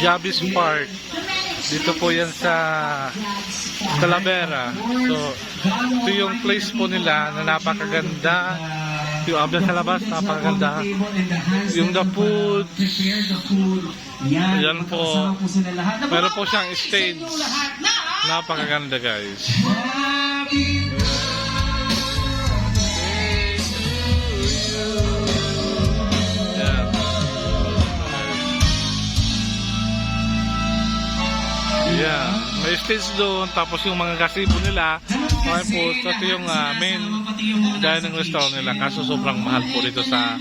Jabis Park. Dito po yan sa Talavera. So, ito yung place po nila na napakaganda. Yung ambient sa labas, napakaganda. Yung the food, yan po. Meron po siyang stage. Napakaganda, guys. Yeah, may stage doon, tapos yung mga gazebo nila, okay po, ito yung main dining restaurant nila, kaso sobrang mahal po dito sa,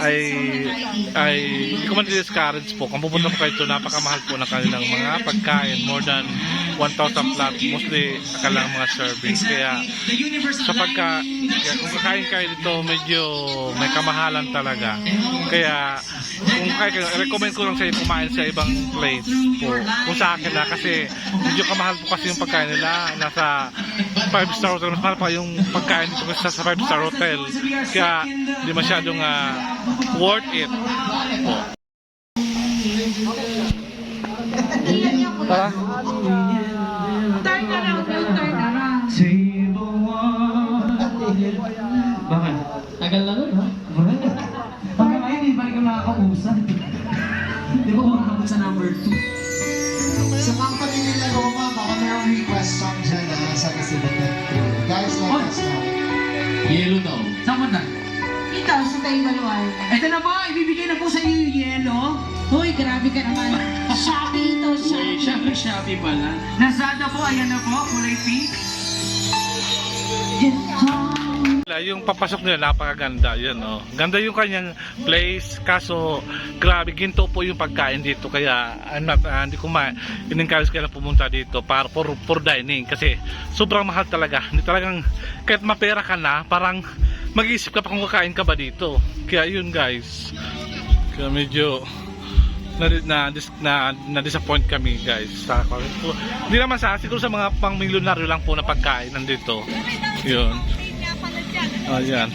hindi ko man discourage po, kung pupunta po kayo ito, napakamahal po na kanilang mga pagkain, more than 1,000 flat, mostly akalang mga serving, kaya kung kakain kayo dito, medyo may kamahalan talaga, kaya kung kayo, recommend ko lang sa inyo kumain sa ibang place po, kung sa akin na, kasi medyo kamahal po kasi yung pagkain nila, nasa 5-star hotel, mas mahal pa yung pagkain dito sa 5-star hotel, kaya hindi masyadong worth it po. Tara. Turn around, turn around. Bakit? Tagal na nun, ha? Hanggang ngayon, hindi pa rin ka makakausap. Di ba makakapag sa number 2? Sa company nila Roma, baka mayroong request song dyan sa kasibutan. Guys, let us know. Yellow daw. Saan mo na? Ikaw, sa tayo baluan. Ito na ba? Ibibigay na po sa iyo yung yellow. Hoy, grabe ka naman. Shopee ito, Shopee. Shopee pala. Lazada po, ayan na po, kulay pink. Yung papasok nila napakaganda, yan oh. Ganda yung kanyang place, kaso grabe ginto po yung pagkain dito, kaya hindi ko in-encourage kayo na pumunta dito para for dining, kasi sobrang mahal talaga. Hindi talagang kahit mapera ka na, parang mag-iisip ka pa kung kakain ka ba dito. Kaya yun, guys. Kaya medyo na-disappoint kami, guys. Hindi naman siguro sa mga pang-milyonaryo lang po na pagkain nandito. Yun. Ayan.